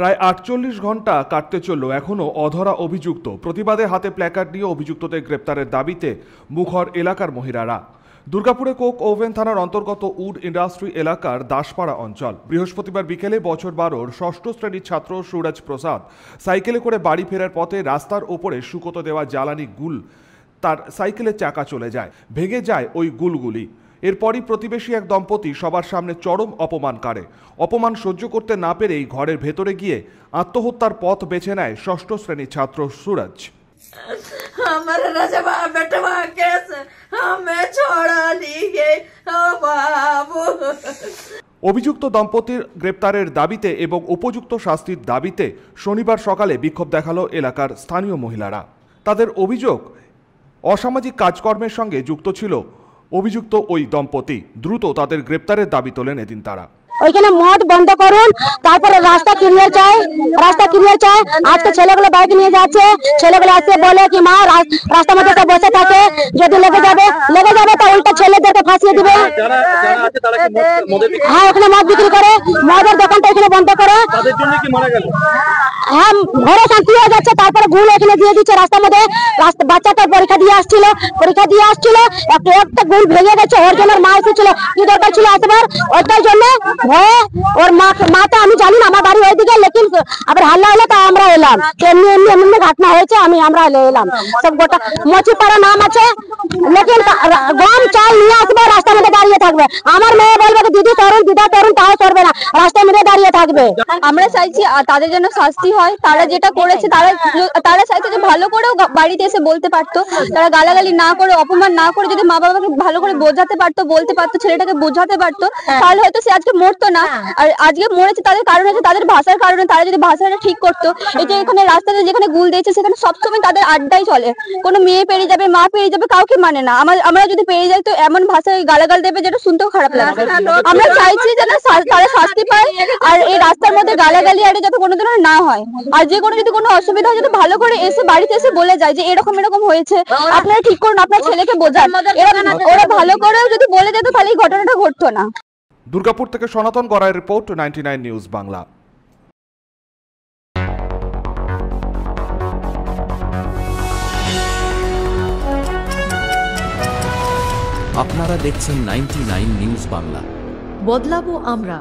প্রায় ৪৮ ঘন্টা কাটতে চলল, এখনও অধরা অভিযুক্ত। প্রতিবাদে হাতে প্ল্যাকার্ড নিয়ে অভিযুক্তদের গ্রেপ্তারের দাবিতে মুখর এলাকার মহিলারা। দুর্গাপুরে কোক ওভেন থানার অন্তর্গত উড ইন্ডাস্ট্রি এলাকার দাসপাড়া অঞ্চল। বৃহস্পতিবার বিকেলে বছর 12 ষষ্ঠ শ্রেণীর ছাত্র সুরজ প্রসাদ সাইকেলে করে বাড়ি ফেরার পথে রাস্তার ওপরে শুকোতে দেওয়া জ্বালানি গুল তার সাইকেলের চাকা চলে যায়, ভেঙে যায় ওই গুলগুলি। এরপরই প্রতিবেশী এক দম্পতি সবার সামনে চরম অপমান করে। অপমান সহ্য করতে না পেরেই ঘরের ভেতরে গিয়ে আত্মহত্যার পথ বেছে নেয় ষষ্ঠ শ্রেণীর ছাত্র সুরজ। অভিযুক্ত দম্পতির গ্রেপ্তারের দাবিতে এবং উপযুক্ত শাস্তির দাবিতে শনিবার সকালে বিক্ষোভ দেখালো এলাকার স্থানীয় মহিলারা। তাদের অভিযোগ, অসামাজিক কাজকর্মের সঙ্গে যুক্ত ছিল অভিযুক্ত ওই দম্পতি। দ্রুত তাদের গ্রেপ্তারের দাবি তোলেন এদিন তারা। ওইখানে মদ বন্ধ করুন, তারপরে রাস্তা ক্লিয়ার চাই। আজকে ছেলেগুলো বাইক নিয়ে যাচ্ছে, ছেলেগুলো আসছে বলে কি মা রাস্তার মধ্যে তো বসে থাকে, যদি লেগে যাবে তো উল্টা ছেলেদেরকে ফাঁসিয়ে দিবে। হ্যাঁ, ওখানে মদ বিক্রি করে, মদের দোকানটা এখানে বন্ধ করে। হ্যাঁ, ঘরে শান্তি হয়ে যাচ্ছে। তারপরে গুল এখানে দিয়ে দিচ্ছে রাস্তার মধ্যে। বাচ্চাটা পরীক্ষা দিয়ে আসছিল, একটা গুল ভেঙে গেছে। ওর জন্য মা এসেছিল, কি দরকার ছিল আসবার, ওটার জন্য ওর মাটা আমি জানি না, আমার বাড়ি ওইদিকে, লেকিন আবার হাল্লা হলো তা আমরা এলাম। এমনি ঘটনা হয়েছে, আমরা এলাম। সব গোটা মচিপাড়া নাম আছে, লেকিন গম চাল নিয়ে আসবে, রাস্তার মধ্যে দাঁড়িয়ে থাকবে। আমার মেয়ে বলবে দিদি তরুণ, দিদা তরুণ, তাও করবে না, রাস্তার মধ্যে দাঁড়িয়ে থাকবে। আমরা চাইছি তাদের জন্য শাস্তি হয়। তারা যেটা করেছে, তারা চাইছে যে ভালো করেও বাড়িতে এসে বলতে পারতো, তারা গালাগালি না করে, অপমান না করে, যদি মা বাবাকে ভালো করে বোঝাতে পারতো, বলতে পারতো, ছেলেটাকে বোঝাতে পারতো, তাহলে হয়তো সে আজকে মরতো না। আর আজকে মরেছে তাদের কারণ হচ্ছে তাদের ভাষার কারণে। তারা যদি ভাষাটা ঠিক করতো, এই যে এখানে রাস্তাতে যেখানে গুল দিয়েছে সেখানে সবসময় তাদের আড্ডাই চলে। কোনো মেয়ে পেরিয়ে যাবে, মা পেরিয়ে যাবে, কাউকে মানে না। আমরা যদি পেরিয়ে যাই তো এমন ভাষায় গালাগাল দেবে যেটা শুনতেও খারাপ লাগে। আমরা চাইছি যেন তারা শাস্তি পায়, আর এই রাস্তার মধ্যে গালাগালি আরে যাতে কোনো ধরনের না হয়। আর যে কোনো যদি কোনো অসুবিধা হয়, যদি ভালো করে এসে বাড়িতে এসে বলে যায় যে এরকম হয়েছে, আপনারা ঠিক করুন, আপনার ছেলেকে বোঝান। ওরা ভালো করেও যদি বলে যেত তাহলে এই ঘটনাটা ঘটতো না। দুর্গাপুর থেকে সনাতন গড়াইয়ের রিপোর্ট, 99 নিউজ বাংলা। আপনারা দেখছেন 99 নিউজ বাংলা। বদলাবো আমরা।